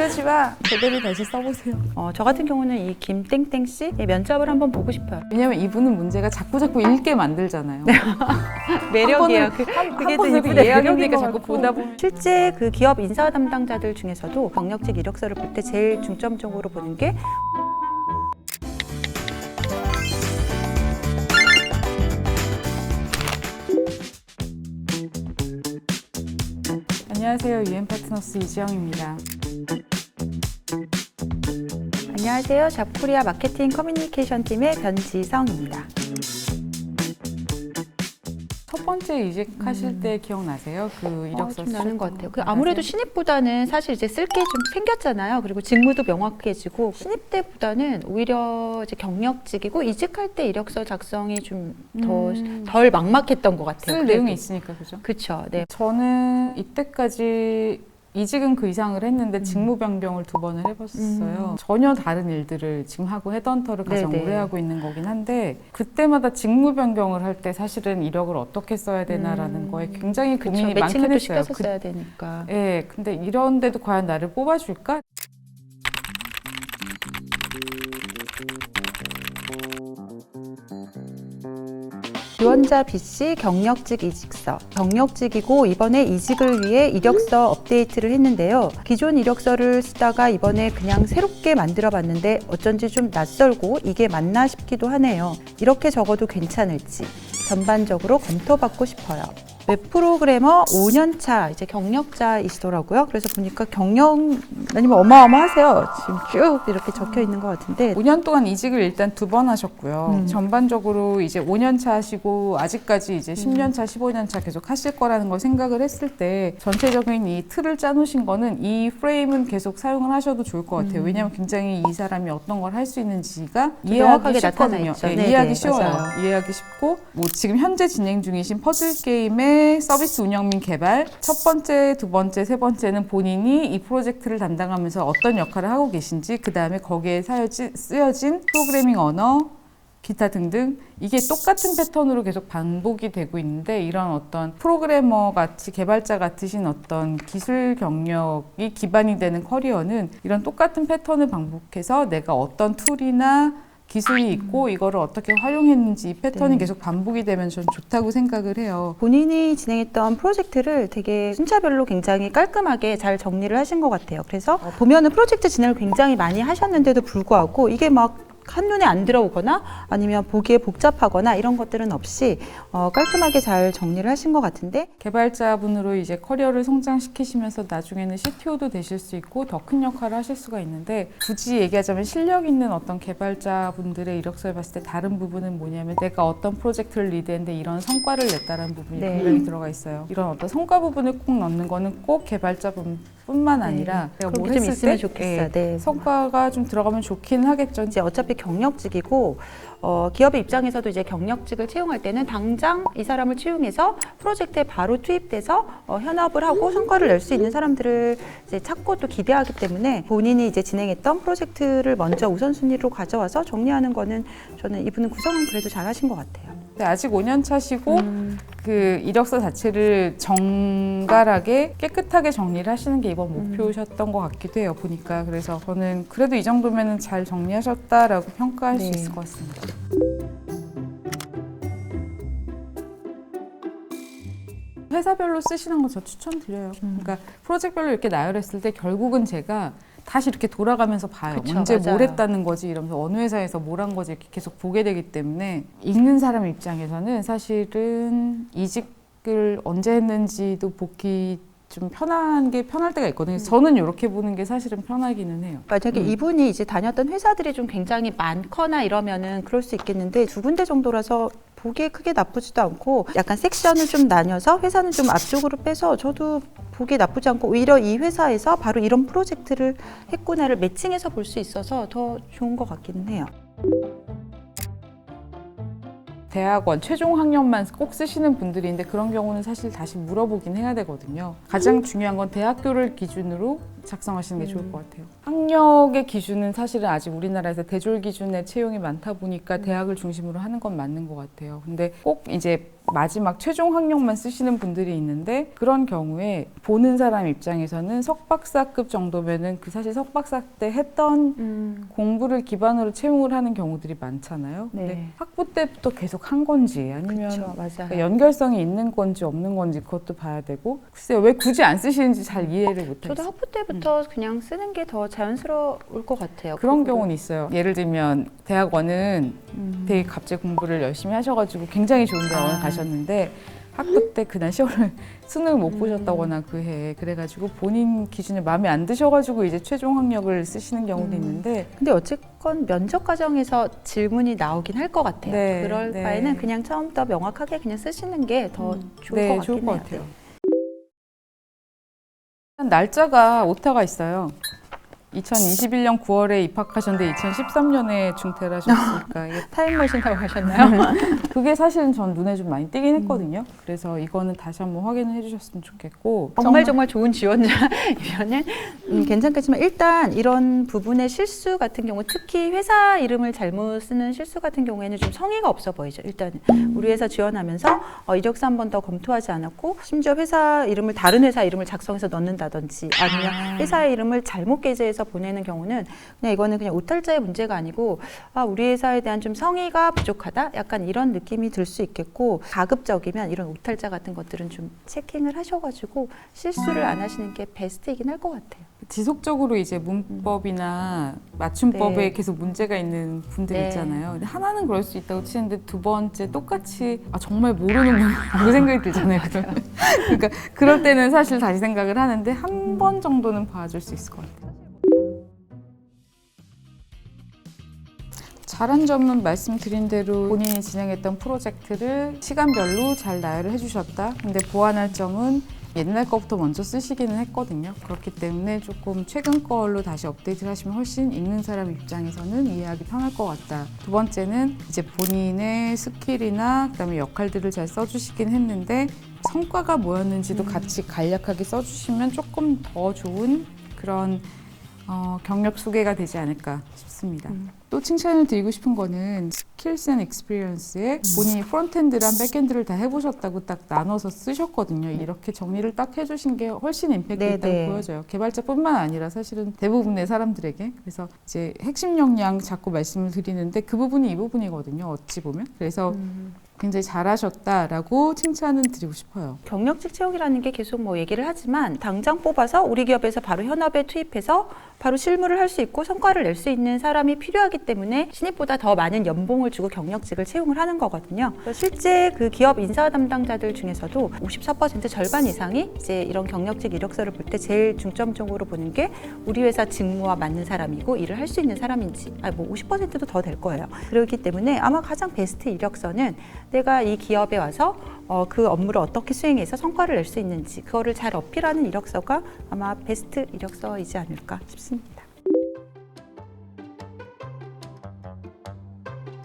이러지 마. 제대로 다시 써보세요. 저 같은 경우는 이 김땡땡 씨의 면접을 한번 보고 싶어요. 왜냐면 이분은 문제가 자꾸 읽게 만들잖아요. 매력이에요. 그게 또 이분의 예약이니까 자꾸 보다 보면. 실제 그 기업 인사 담당자들 중에서도 경력직 이력서를 볼 때 제일 중점적으로 보는 게 안녕하세요. 유엔파트너스 이지영입니다. 안녕하세요. 잡코리아 마케팅 커뮤니케이션 팀의 변지성입니다. 첫 번째 이직하실 때 기억나세요? 그 이력서 좀 나는 것 같아요. 나세요? 아무래도 신입보다는 사실 이제 쓸 게 좀 생겼잖아요. 그리고 직무도 명확해지고 신입 때보다는 오히려 이제 경력직이고 이직할 때 이력서 작성이 좀 덜 막막했던 것 같아요. 쓸 내용이 있으니까 그죠? 그렇죠. 네. 저는 이때까지 이직은 그 이상을 했는데 직무 변경을 2번을 해봤어요. 전혀 다른 일들을 지금 하고 헤드헌터를 가장 네네. 오래 하고 있는 거긴 한데 그때마다 직무 변경을 할 때 사실은 이력을 어떻게 써야 되나라는 거에 굉장히 고민이 많긴 매칭을 또 했어요. 시켜서 써야 되니까. 네, 근데 이런데도 과연 나를 뽑아줄까? 지원자 B씨 경력직 이직서. 경력직이고 이번에 이직을 위해 이력서 업데이트를 했는데요. 기존 이력서를 쓰다가 이번에 그냥 새롭게 만들어 봤는데 어쩐지 좀 낯설고 이게 맞나 싶기도 하네요. 이렇게 적어도 괜찮을지 전반적으로 검토받고 싶어요. 웹프로그래머 5년차 이제 경력자이시더라고요. 그래서 보니까 경력이 어마어마하세요. 지금 쭉 이렇게 적혀 있는 것 같은데 5년 동안 이직을 일단 2번 하셨고요. 전반적으로 이제 5년 차 하시고 아직까지 이제 10년 차, 15년 차 계속 하실 거라는 걸 생각을 했을 때 전체적인 이 틀을 짜놓으신 거는 이 프레임은 계속 사용을 하셔도 좋을 것 같아요. 왜냐하면 굉장히 이 사람이 어떤 걸 할 수 있는지가 이해하기 쉽거든요. 있죠. 네, 네네, 이해하기 쉬워요. 맞아요. 이해하기 쉽고 뭐 지금 현재 진행 중이신 퍼즐 게임의 서비스 운영 및 개발 첫 번째, 두 번째, 세 번째는 본인이 이 프로젝트를 담당하면서 어떤 역할을 하고 계신지 그 다음에 거기에 쓰여진 프로그래밍 언어 기타 등등 이게 똑같은 패턴으로 계속 반복이 되고 있는데 이런 어떤 프로그래머 같이 개발자 같으신 어떤 기술 경력이 기반이 되는 커리어는 이런 똑같은 패턴을 반복해서 내가 어떤 툴이나 기술이 있고 이거를 어떻게 활용했는지 이 패턴이 계속 반복이 되면 전 좋다고 생각을 해요. 본인이 진행했던 프로젝트를 되게 순차별로 굉장히 깔끔하게 잘 정리를 하신 것 같아요. 그래서 보면은 프로젝트 진행을 굉장히 많이 하셨는데도 불구하고 이게 막 한눈에 안 들어오거나 아니면 보기에 복잡하거나 이런 것들은 없이 깔끔하게 잘 정리를 하신 것 같은데 개발자분으로 이제 커리어를 성장시키시면서 나중에는 CTO도 되실 수 있고 더 큰 역할을 하실 수가 있는데 굳이 얘기하자면 실력 있는 어떤 개발자분들의 이력서를 봤을 때 다른 부분은 뭐냐면 내가 어떤 프로젝트를 리드했는데 이런 성과를 냈다는 부분이 네. 분명히 들어가 있어요. 이런 어떤 성과 부분을 꼭 넣는 거는 꼭 개발자분뿐만 아니라 내가 그런 뭘 게 좀 했을 있으면 때 좋겠어요. 네. 성과가 좀 들어가면 좋긴 하겠죠. 이제 어차피 경력직이고 기업의 입장에서도 이제 경력직을 채용할 때는 당장 이 사람을 채용해서 프로젝트에 바로 투입돼서 현업을 하고 성과를 낼 수 있는 사람들을 이제 찾고 또 기대하기 때문에 본인이 이제 진행했던 프로젝트를 먼저 우선순위로 가져와서 정리하는 거는 저는 이분은 구성은 그래도 잘하신 것 같아요. 네, 아직 5년 차시고 그 이력서 자체를 정갈하게 깨끗하게 정리를 하시는 게 이번 목표셨던 것 같기도 해요. 보니까 그래서 저는 그래도 이 정도면 잘 정리하셨다라고 평가할 수 있을 것 같습니다. 회사별로 쓰시는 거 저 추천드려요. 그러니까 프로젝트별로 이렇게 나열했을 때 결국은 제가 다시 이렇게 돌아가면서 봐요. 그쵸, 언제 맞아요. 뭘 했다는 거지 이러면서 어느 회사에서 뭘 한 거지 이렇게 계속 보게 되기 때문에 읽는 사람 입장에서는 사실은 이직을 언제 했는지도 보기 좀 편할 때가 있거든요. 저는 이렇게 보는 게 사실은 편하기는 해요. 만약에 이분이 이제 다녔던 회사들이 좀 굉장히 많거나 이러면은 그럴 수 있겠는데 2군데 정도라서 보기에 크게 나쁘지도 않고 약간 섹션을 좀 나뉘어서 회사는 좀 앞쪽으로 빼서 저도 보기에 나쁘지 않고 오히려 이 회사에서 바로 이런 프로젝트를 했구나를 매칭해서 볼 수 있어서 더 좋은 것 같기는 해요. 대학원 최종 학년만 꼭 쓰시는 분들이 있는데 그런 경우는 사실 다시 물어보긴 해야 되거든요. 가장 중요한 건 대학교를 기준으로 작성하시는 게 좋을 것 같아요. 학력의 기준은 사실은 아직 우리나라에서 대졸 기준의 채용이 많다 보니까 대학을 중심으로 하는 건 맞는 것 같아요. 근데 꼭 이제 마지막 최종 학력만 쓰시는 분들이 있는데 그런 경우에 보는 사람 입장에서는 석박사급 정도면은 그 사실 석박사 때 했던 공부를 기반으로 채용을 하는 경우들이 많잖아요. 근데 네. 학부 때부터 계속 한 건지 아니면 그쵸, 맞아요. 그러니까 연결성이 있는 건지 없는 건지 그것도 봐야 되고 글쎄요 왜 굳이 안 쓰시는지 잘 이해를 못해요. 저도 학부 때부터 그냥 쓰는 게 더 자연스러울 것 같아요. 그런 경우는 있어요. 예를 들면 대학원은 되게 갑자기 공부를 열심히 하셔가지고 굉장히 좋은 대학원 가셨는데 학부 때 그날 시험을 수능을 못 보셨다거나 그 해에 그래가지고 본인 기준에 마음에 안 드셔가지고 이제 최종 학력을 쓰시는 경우도 있는데 근데 어쨌건 면접 과정에서 질문이 나오긴 할 것 같아요. 네, 그럴 네. 바에는 그냥 처음부터 명확하게 그냥 쓰시는 게 더 좋을 네, 것 같긴 좋을 것 해요. 같아요. 날짜가 오타가 있어요. 2021년 9월에 입학하셨는데 2013년에 중퇴를 하셨으니까 이게 타임머신 타고 가셨나요? 그게 사실은 전 눈에 좀 많이 띄긴 했거든요. 그래서 이거는 다시 한번 확인을 해주셨으면 좋겠고 정말 좋은 지원자이면은 괜찮겠지만 일단 이런 부분의 실수 같은 경우 특히 회사 이름을 잘못 쓰는 실수 같은 경우에는 좀 성의가 없어 보이죠. 일단 우리 회사 지원하면서 이력서 한 번 더 검토하지 않았고 심지어 회사 이름을 다른 회사 이름을 작성해서 넣는다든지 아니면 회사의 이름을 잘못 게재해서 보내는 경우는 그냥 이거는 그냥 오탈자의 문제가 아니고 우리 회사에 대한 좀 성의가 부족하다 약간 이런 느낌이 들 수 있겠고 가급적이면 이런 오탈자 같은 것들은 좀 체킹을 하셔가지고 실수를 안 하시는 게 베스트이긴 할 것 같아요. 지속적으로 이제 문법이나 맞춤법에 네. 계속 문제가 있는 분들 네. 있잖아요. 근데 하나는 그럴 수 있다고 치는데 두 번째 똑같이 정말 모르는구나 그 생각이 들잖아요. 그러니까 그럴 때는 사실 다시 생각을 하는데 한 번 정도는 봐줄 수 있을 것 같아요. 잘한 점은 말씀드린 대로 본인이 진행했던 프로젝트를 시간별로 잘 나열을 해주셨다. 근데 보완할 점은 옛날 거부터 먼저 쓰시기는 했거든요. 그렇기 때문에 조금 최근 걸로 다시 업데이트를 하시면 훨씬 읽는 사람 입장에서는 이해하기 편할 것 같다. 두 번째는 이제 본인의 스킬이나 그다음에 역할들을 잘 써주시긴 했는데 성과가 뭐였는지도 같이 간략하게 써주시면 조금 더 좋은 그런 경력 소개가 되지 않을까 싶습니다. 또 칭찬을 드리고 싶은 거는 스킬스 앤 익스피리언스에 본인이 프론트엔드랑 백엔드를 다 해보셨다고 딱 나눠서 쓰셨거든요. 이렇게 정리를 딱 해주신 게 훨씬 임팩트 네, 있다고 네. 보여져요. 개발자뿐만 아니라 사실은 대부분의 사람들에게. 그래서 이제 핵심 역량 자꾸 말씀을 드리는데 그 부분이 이 부분이거든요. 어찌 보면. 그래서 굉장히 잘하셨다라고 칭찬은 드리고 싶어요. 경력직 채용이라는 게 계속 뭐 얘기를 하지만 당장 뽑아서 우리 기업에서 바로 현업에 투입해서 바로 실무를 할 수 있고 성과를 낼 수 있는 사람이 필요하기 때문에 신입보다 더 많은 연봉을 주고 경력직을 채용을 하는 거거든요. 실제 그 기업 인사 담당자들 중에서도 54% 절반 이상이 이제 이런 경력직 이력서를 볼 때 제일 중점적으로 보는 게 우리 회사 직무와 맞는 사람이고 일을 할 수 있는 사람인지 뭐 50%도 더 될 거예요. 그렇기 때문에 아마 가장 베스트 이력서는 내가 이 기업에 와서 그 업무를 어떻게 수행해서 성과를 낼 수 있는지 그거를 잘 어필하는 이력서가 아마 베스트 이력서이지 않을까 싶습니다.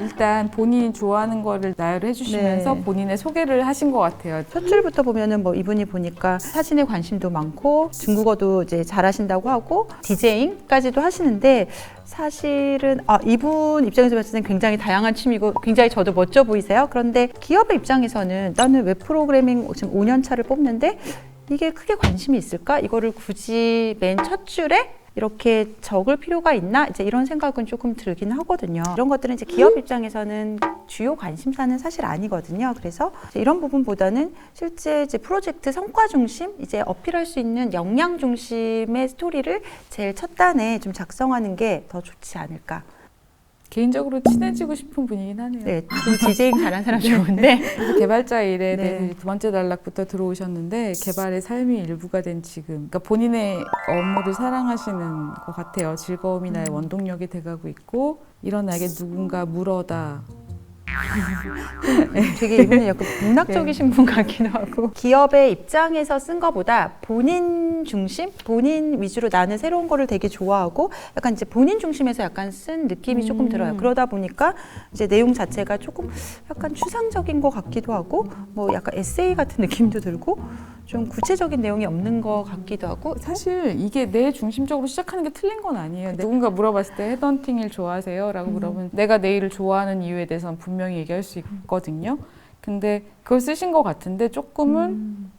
일단 본인이 좋아하는 거를 나열을 해주시면서 네. 본인의 소개를 하신 것 같아요. 첫 줄부터 보면은 뭐 이분이 보니까 사진에 관심도 많고 중국어도 이제 잘하신다고 하고 디제잉까지도 하시는데 사실은 이분 입장에서 봤을 때는 굉장히 다양한 취미고 굉장히 저도 멋져 보이세요. 그런데 기업의 입장에서는 나는 웹 프로그래밍 지금 5년 차를 뽑는데 이게 크게 관심이 있을까? 이거를 굳이 맨 첫 줄에 이렇게 적을 필요가 있나? 이제 이런 생각은 조금 들긴 하거든요. 이런 것들은 이제 기업 입장에서는 주요 관심사는 사실 아니거든요. 그래서 이런 부분보다는 실제 이제 프로젝트 성과 중심, 이제 어필할 수 있는 역량 중심의 스토리를 제일 첫 단에 좀 작성하는 게 더 좋지 않을까. 개인적으로 친해지고 싶은 분이긴 하네요. 네, 디제잉 잘하는 사람 좋은데. 그래서 개발자 일에 네. 대해서 두 번째 단락부터 들어오셨는데 개발의 삶의 일부가 된 지금 그러니까 본인의 업무를 사랑하시는 것 같아요. 즐거움이 나의 원동력이 돼가고 있고 이런 나에게 누군가 물어다 되게 이분은 약간 문학적이신 분 같기도 하고 기업의 입장에서 쓴 거보다 본인 중심, 본인 위주로 나는 새로운 거를 되게 좋아하고 약간 이제 본인 중심에서 약간 쓴 느낌이 조금 들어요. 그러다 보니까 이제 내용 자체가 조금 약간 추상적인 것 같기도 하고 뭐 약간 에세이 같은 느낌도 들고 좀 구체적인 내용이 없는 것 같기도 하고 사실 이게 내 중심적으로 시작하는 게 틀린 건 아니에요. 누군가 물어봤을 때 헤드헌팅 일 좋아하세요? 라고 물어보면 내가 내 일을 좋아하는 이유에 대해서는 분명히 얘기할 수 있거든요. 근데 그걸 쓰신 것 같은데 조금은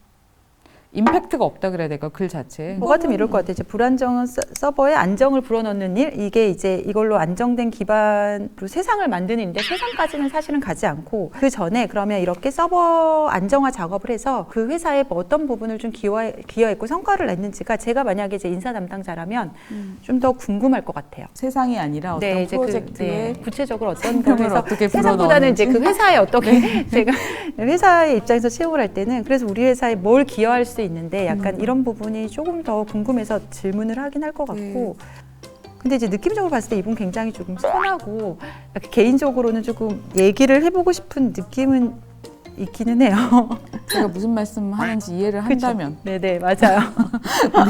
임팩트가 없다 그래야 될까, 글 자체에. 뭐 같으면 이럴 것 같아요. 이제 불안정한 서버에 안정을 불어넣는 일, 이게 이제 이걸로 안정된 기반으로 세상을 만드는 일인데 세상까지는 사실은 가지 않고 그 전에 그러면 이렇게 서버 안정화 작업을 해서 그 회사의 뭐 어떤 부분을 좀 기여했고 성과를 냈는지가 제가 만약에 이제 인사 담당자라면 좀 더 궁금할 것 같아요. 세상이 아니라 어떤 네, 이제 프로젝트에 구체적으로 어떤 생명을 부분에서 어떻게 세상보다는 이제 그 회사에 어떻게 네. 제가 회사의 입장에서 채용을 할 때는 그래서 우리 회사에 뭘 기여할 수 있는데 약간 이런 부분이 조금 더 궁금해서 질문을 하긴 할 것 같고 근데 이제 느낌적으로 봤을 때 이분 굉장히 조금 선하고 개인적으로는 조금 얘기를 해보고 싶은 느낌은 있기는 해요. 제가 무슨 말씀 하는지 이해를 한다면. 네네 맞아요.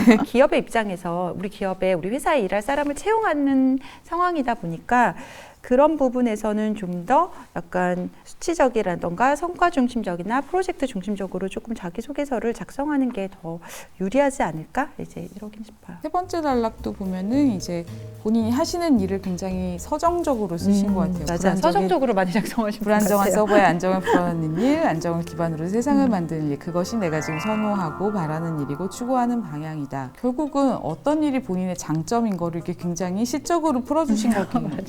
네. 기업의 입장에서 우리 기업에 우리 회사에 일할 사람을 채용하는 상황이다 보니까 그런 부분에서는 좀 더 약간 수치적이라던가 성과 중심적이나 프로젝트 중심적으로 조금 자기소개서를 작성하는 게 더 유리하지 않을까? 이제 이러긴 싶어요. 세 번째 단락도 보면은 이제 본인이 하시는 일을 굉장히 서정적으로 쓰신 것 같아요. 맞아요. 서정적으로 많이 작성하신 것 불안정한 같아요. 서버에 안정을 불어넣는 일, 안정을 기반으로 세상을 만드는 일, 그것이 내가 지금 선호하고 바라는 일이고 추구하는 방향이다. 결국은 어떤 일이 본인의 장점인 거를 이렇게 굉장히 시적으로 풀어주신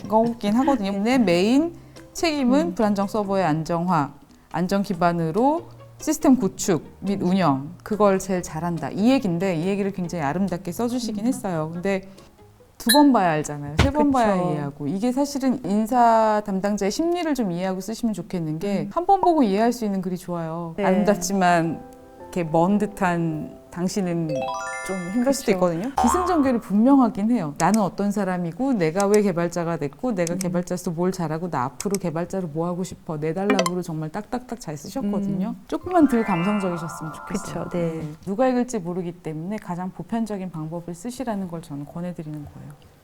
거긴 하거든요. 내 메인 책임은 불안정 서버의 안정화, 안정 기반으로 시스템 구축 및 운영, 그걸 제일 잘한다. 이 얘기인데 이 얘기를 굉장히 아름답게 써주시긴 했어요. 근데 두 번 봐야 알잖아요. 세 번 봐야 이해하고. 이게 사실은 인사 담당자의 심리를 좀 이해하고 쓰시면 좋겠는 게 한 번 보고 이해할 수 있는 글이 좋아요. 네. 아름답지만 이렇게 먼 듯한 당신은 좀 힘들 수도 있거든요. 기승전결이 분명하긴 해요. 나는 어떤 사람이고 내가 왜 개발자가 됐고 내가 개발자로서 뭘 잘하고 나 앞으로 개발자로 뭐 하고 싶어. 내 달락으로 정말 딱딱딱 잘 쓰셨거든요. 조금만 덜 감성적이셨으면 좋겠어요. 그쵸, 네. 누가 읽을지 모르기 때문에 가장 보편적인 방법을 쓰시라는 걸 저는 권해드리는 거예요.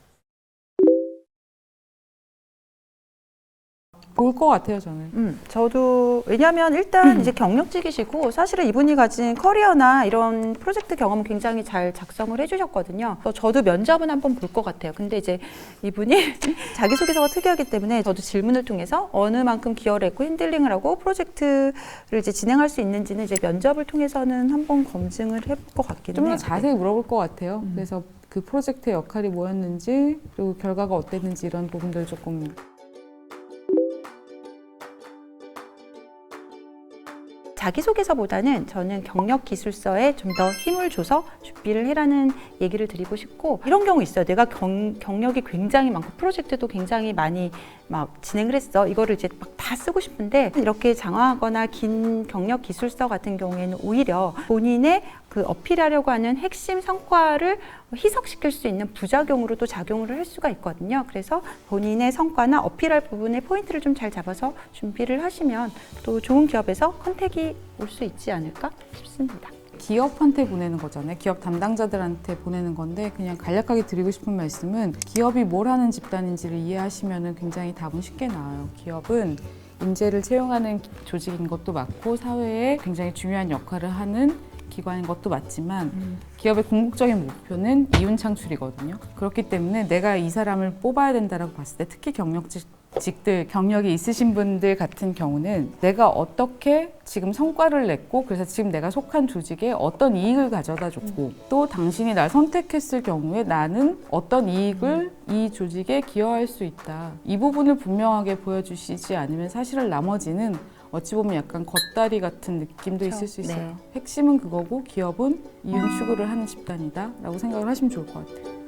볼 것 같아요, 저는. 저도 왜냐하면 일단 이제 경력직이시고 사실은 이분이 가진 커리어나 이런 프로젝트 경험은 굉장히 잘 작성을 해주셨거든요. 그래서 저도 면접은 한번 볼 것 같아요. 근데 이제 이분이 자기소개서가 특이하기 때문에 저도 질문을 통해서 어느 만큼 기여를 했고 핸들링을 하고 프로젝트를 이제 진행할 수 있는지는 이제 면접을 통해서는 한번 검증을 해볼 것 같기는 좀 해요. 더 자세히 물어볼 것 같아요. 그래서 그 프로젝트의 역할이 뭐였는지 그리고 결과가 어땠는지 이런 부분들 조금 자기소개서보다는 저는 경력기술서에 좀 더 힘을 줘서 준비를 해라는 얘기를 드리고 싶고 이런 경우 있어요. 내가 경력이 굉장히 많고 프로젝트도 굉장히 많이 막 진행을 했어. 이거를 이제 막 다 쓰고 싶은데 이렇게 장황하거나 긴 경력기술서 같은 경우에는 오히려 본인의 그 어필하려고 하는 핵심 성과를 희석시킬 수 있는 부작용으로 또 작용을 할 수가 있거든요. 그래서 본인의 성과나 어필할 부분의 포인트를 좀 잘 잡아서 준비를 하시면 또 좋은 기업에서 컨택이 올 수 있지 않을까 싶습니다. 기업한테 보내는 거잖아요. 기업 담당자들한테 보내는 건데 그냥 간략하게 드리고 싶은 말씀은 기업이 뭘 하는 집단인지를 이해하시면 굉장히 답은 쉽게 나와요. 기업은 인재를 채용하는 조직인 것도 맞고 사회에 굉장히 중요한 역할을 하는 기관인 것도 맞지만 기업의 궁극적인 목표는 이윤 창출이거든요. 그렇기 때문에 내가 이 사람을 뽑아야 된다고 봤을 때 특히 경력직들, 경력이 있으신 분들 같은 경우는 내가 어떻게 지금 성과를 냈고 그래서 지금 내가 속한 조직에 어떤 이익을 가져다 줬고 또 당신이 날 선택했을 경우에 나는 어떤 이익을 이 조직에 기여할 수 있다. 이 부분을 분명하게 보여주시지 않으면 사실은 나머지는 어찌 보면 약간 겉다리 같은 느낌도 있을 수 있어요. 네. 핵심은 그거고 기업은 이윤 추구를 하는 집단이다 라고 생각을 하시면 좋을 것 같아요.